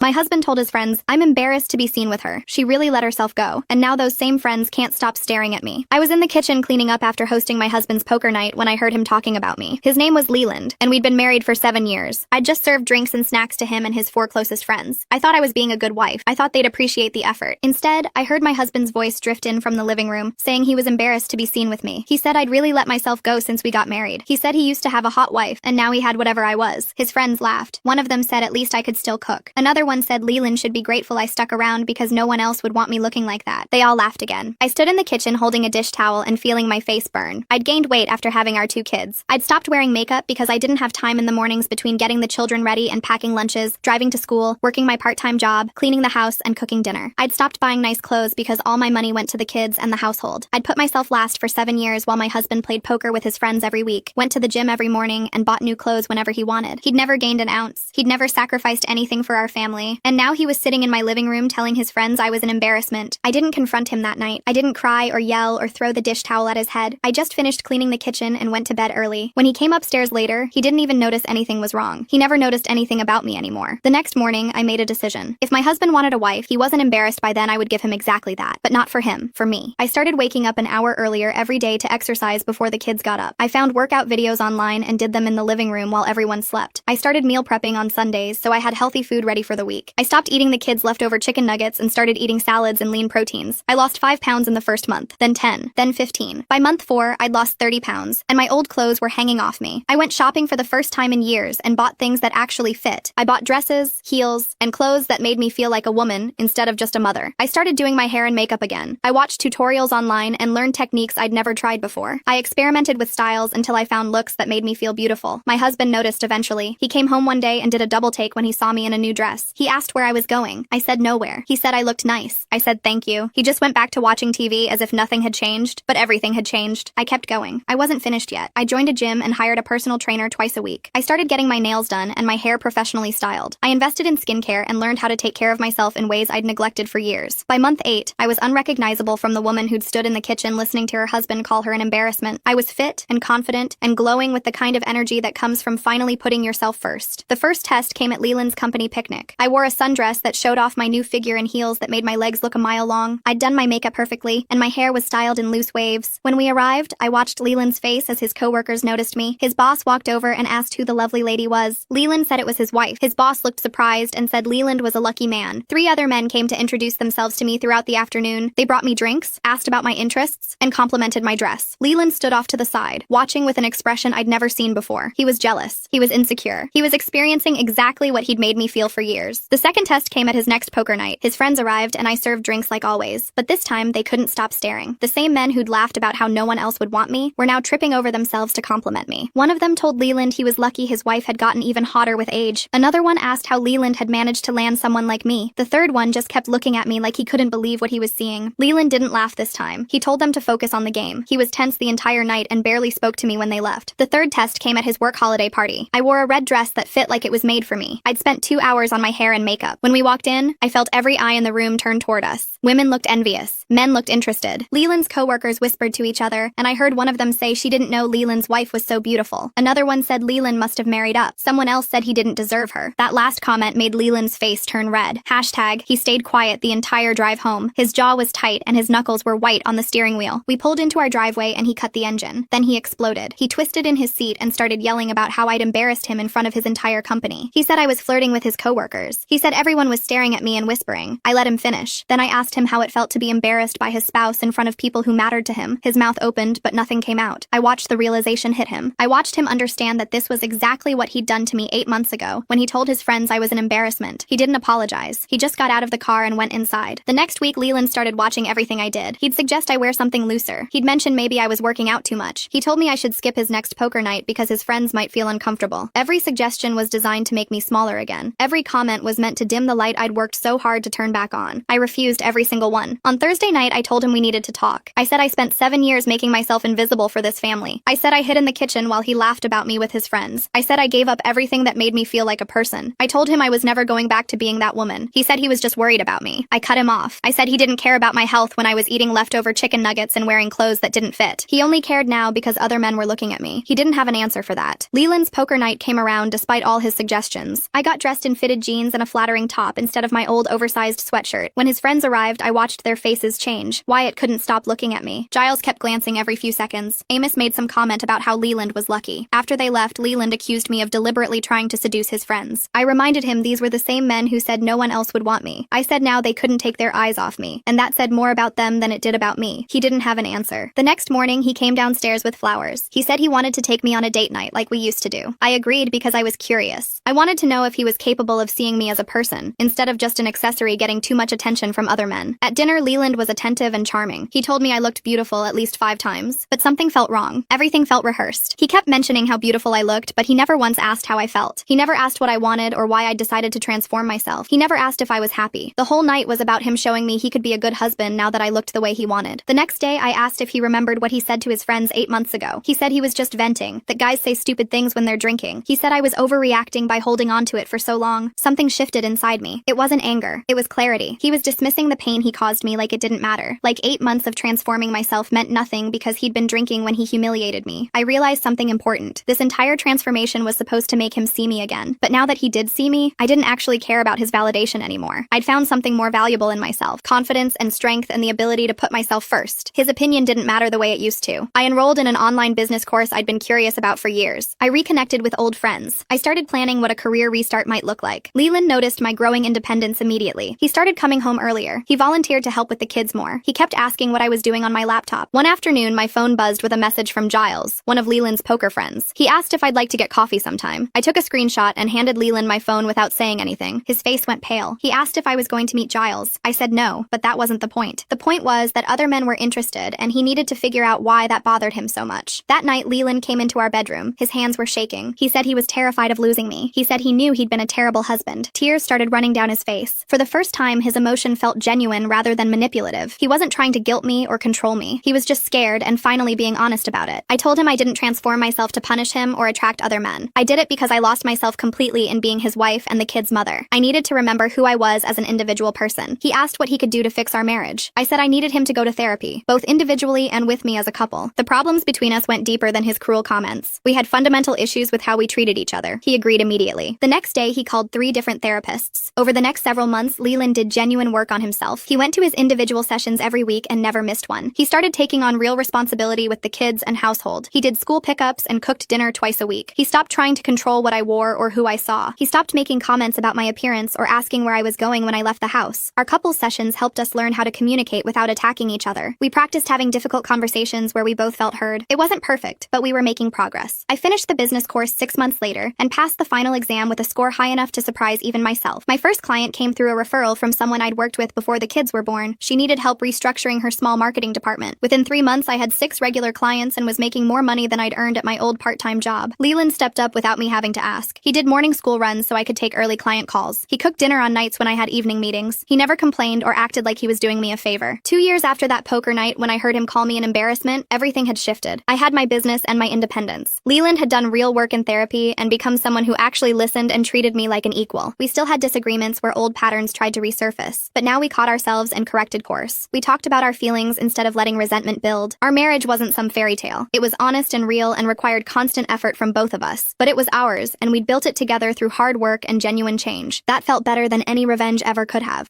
My husband told his friends, "I'm embarrassed to be seen with her. She really let herself go." And now those same friends can't stop staring at me. I was in the kitchen cleaning up after hosting my husband's poker night when I heard him talking about me. His name was Leland, and we'd been married for 7 years. I'd just served drinks and snacks to him and his 4 closest friends. I thought I was being a good wife. I thought they'd appreciate the effort. Instead, I heard my husband's voice drift in from the living room, saying he was embarrassed to be seen with me. He said I'd really let myself go since we got married. He said he used to have a hot wife, and now he had whatever I was. His friends laughed. One of them said at least I could still cook. Another one said Leland should be grateful I stuck around because no one else would want me looking like that. They all laughed again. I stood in the kitchen holding a dish towel and feeling my face burn. I'd gained weight after having our 2 kids. I'd stopped wearing makeup because I didn't have time in the mornings between getting the children ready and packing lunches, driving to school, working my part-time job, cleaning the house, and cooking dinner. I'd stopped buying nice clothes because all my money went to the kids and the household. I'd put myself last for 7 years while my husband played poker with his friends every week, went to the gym every morning, and bought new clothes whenever he wanted. He'd never gained an ounce. He'd never sacrificed anything for our family. And now he was sitting in my living room telling his friends I was an embarrassment. I didn't confront him that night. I didn't cry or yell or throw the dish towel at his head. I just finished cleaning the kitchen and went to bed early. When he came upstairs later, he didn't even notice anything was wrong. He never noticed anything about me anymore. The next morning, I made a decision. If my husband wanted a wife, he wasn't embarrassed by then, I would give him exactly that. But not for him, for me. I started waking up an hour earlier every day to exercise before the kids got up. I found workout videos online and did them in the living room while everyone slept. I started meal prepping on Sundays, so I had healthy food ready for the week. I stopped eating the kids' leftover chicken nuggets and started eating salads and lean proteins. I lost 5 pounds in the first month, then 10, then 15. By month 4, I'd lost 30 pounds, and my old clothes were hanging off me. I went shopping for the first time in years and bought things that actually fit. I bought dresses, heels, and clothes that made me feel like a woman instead of just a mother. I started doing my hair and makeup again. I watched tutorials online and learned techniques I'd never tried before. I experimented with styles until I found looks that made me feel beautiful. My husband noticed eventually. He came home one day and did a double take when he saw me in a new dress. He asked where I was going. I said nowhere. He said I looked nice. I said thank you. He just went back to watching TV as if nothing had changed, but everything had changed. I kept going. I wasn't finished yet. I joined a gym and hired a personal trainer twice a week. I started getting my nails done and my hair professionally styled. I invested in skincare and learned how to take care of myself in ways I'd neglected for years. By month 8, I was unrecognizable from the woman who'd stood in the kitchen listening to her husband call her an embarrassment. I was fit and confident and glowing with the kind of energy that comes from finally putting yourself first. The first test came at Leland's company picnic. I wore a sundress that showed off my new figure and heels that made my legs look a mile long. I'd done my makeup perfectly, and my hair was styled in loose waves. When we arrived, I watched Leland's face as his coworkers noticed me. His boss walked over and asked who the lovely lady was. Leland said it was his wife. His boss looked surprised and said Leland was a lucky man. 3 other men came to introduce themselves to me throughout the afternoon. They brought me drinks, asked about my interests, and complimented my dress. Leland stood off to the side, watching with an expression I'd never seen before. He was jealous. He was insecure. He was experiencing exactly what he'd made me feel for years. The second test came at his next poker night. His friends arrived and I served drinks like always. But this time, they couldn't stop staring. The same men who'd laughed about how no one else would want me were now tripping over themselves to compliment me. One of them told Leland he was lucky his wife had gotten even hotter with age. Another one asked how Leland had managed to land someone like me. The third one just kept looking at me like he couldn't believe what he was seeing. Leland didn't laugh this time. He told them to focus on the game. He was tense the entire night and barely spoke to me when they left. The third test came at his work holiday party. I wore a red dress that fit like it was made for me. I'd spent 2 hours on my hair and makeup. When we walked in, I felt every eye in the room turn toward us. Women looked envious. Men looked interested. Leland's coworkers whispered to each other, and I heard one of them say she didn't know Leland's wife was so beautiful. Another one said Leland must have married up. Someone else said he didn't deserve her. That last comment made Leland's face turn red. Hashtag, he stayed quiet the entire drive home. His jaw was tight and his knuckles were white on the steering wheel. We pulled into our driveway and he cut the engine. Then he exploded. He twisted in his seat and started yelling about how I'd embarrassed him in front of his entire company. He said I was flirting with his coworkers. He said everyone was staring at me and whispering. I let him finish. Then I asked him how it felt to be embarrassed by his spouse in front of people who mattered to him. His mouth opened, but nothing came out. I watched the realization hit him. I watched him understand that this was exactly what he'd done to me 8 months ago when he told his friends I was an embarrassment. He didn't apologize. He just got out of the car and went inside. The next week, Leland started watching everything I did. He'd suggest I wear something looser. He'd mention maybe I was working out too much. He told me I should skip his next poker night because his friends might feel uncomfortable. Every suggestion was designed to make me smaller again. Every comment was meant to dim the light I'd worked so hard to turn back on. I refused every single one. On Thursday night, I told him we needed to talk. I said I spent 7 years making myself invisible for this family. I said I hid in the kitchen while he laughed about me with his friends. I said I gave up everything that made me feel like a person. I told him I was never going back to being that woman. He said he was just worried about me. I cut him off. I said he didn't care about my health when I was eating leftover chicken nuggets and wearing clothes that didn't fit. He only cared now because other men were looking at me. He didn't have an answer for that. Leland's poker night came around despite all his suggestions. I got dressed in fitted jeans jeans and a flattering top instead of my old oversized sweatshirt. When his friends arrived, I watched their faces change. Wyatt couldn't stop looking at me. Giles kept glancing every few seconds. Amos made some comment about how Leland was lucky. After they left, Leland accused me of deliberately trying to seduce his friends. I reminded him these were the same men who said no one else would want me. I said now they couldn't take their eyes off me, and that said more about them than it did about me. He didn't have an answer. The next morning, he came downstairs with flowers. He said he wanted to take me on a date night like we used to do. I agreed because I was curious. I wanted to know if he was capable of seeing me as a person, instead of just an accessory getting too much attention from other men. At dinner, Leland was attentive and charming. He told me I looked beautiful at least 5 times, but something felt wrong. Everything felt rehearsed. He kept mentioning how beautiful I looked, but he never once asked how I felt. He never asked what I wanted or why I decided to transform myself. He never asked if I was happy. The whole night was about him showing me he could be a good husband now that I looked the way he wanted. The next day, I asked if he remembered what he said to his friends 8 months ago. He said he was just venting, that guys say stupid things when they're drinking. He said I was overreacting by holding on to it for so long. Something shifted inside me. It wasn't anger. It was clarity. He was dismissing the pain he caused me like it didn't matter. Like 8 months of transforming myself meant nothing because he'd been drinking when he humiliated me. I realized something important. This entire transformation was supposed to make him see me again. But now that he did see me, I didn't actually care about his validation anymore. I'd found something more valuable in myself. Confidence and strength and the ability to put myself first. His opinion didn't matter the way it used to. I enrolled in an online business course I'd been curious about for years. I reconnected with old friends. I started planning what a career restart might look like. Leland noticed my growing independence immediately. He started coming home earlier. He volunteered to help with the kids more. He kept asking what I was doing on my laptop. One afternoon, my phone buzzed with a message from Giles, one of Leland's poker friends. He asked if I'd like to get coffee sometime. I took a screenshot and handed Leland my phone without saying anything. His face went pale. He asked if I was going to meet Giles. I said no, but that wasn't the point. The point was that other men were interested, and he needed to figure out why that bothered him so much. That night, Leland came into our bedroom. His hands were shaking. He said he was terrified of losing me. He said he knew he'd been a terrible husband. Tears started running down his face. For the first time, his emotion felt genuine rather than manipulative. He wasn't trying to guilt me or control me. He was just scared and finally being honest about it. I told him I didn't transform myself to punish him or attract other men. I did it because I lost myself completely in being his wife and the kids' mother. I needed to remember who I was as an individual person. He asked what he could do to fix our marriage. I said I needed him to go to therapy, both individually and with me as a couple. The problems between us went deeper than his cruel comments. We had fundamental issues with how we treated each other. He agreed immediately. The next day, he called 3 different therapists. Over the next several months, Leland did genuine work on himself. He went to his individual sessions every week and never missed one. He started taking on real responsibility with the kids and household. He did school pickups and cooked dinner twice a week. He stopped trying to control what I wore or who I saw. He stopped making comments about my appearance or asking where I was going when I left the house. Our couples sessions helped us learn how to communicate without attacking each other. We practiced having difficult conversations where we both felt heard. It wasn't perfect, but we were making progress. I finished the business course 6 months later and passed the final exam with a score high enough to surprise even myself. My first client came through a referral from someone I'd worked with before the kids were born. She needed help restructuring her small marketing department. Within 3 months, I had 6 regular clients and was making more money than I'd earned at my old part-time job. Leland stepped up without me having to ask. He did morning school runs so I could take early client calls. He cooked dinner on nights when I had evening meetings. He never complained or acted like he was doing me a favor. 2 years after that poker night, when I heard him call me an embarrassment, everything had shifted. I had my business and my independence. Leland had done real work in therapy and become someone who actually listened and treated me like an equal. We still had disagreements where old patterns tried to resurface, but now we caught ourselves and corrected course. We talked about our feelings instead of letting resentment build. Our marriage wasn't some fairy tale. It was honest and real and required constant effort from both of us. But it was ours, and we'd built it together through hard work and genuine change. That felt better than any revenge ever could have.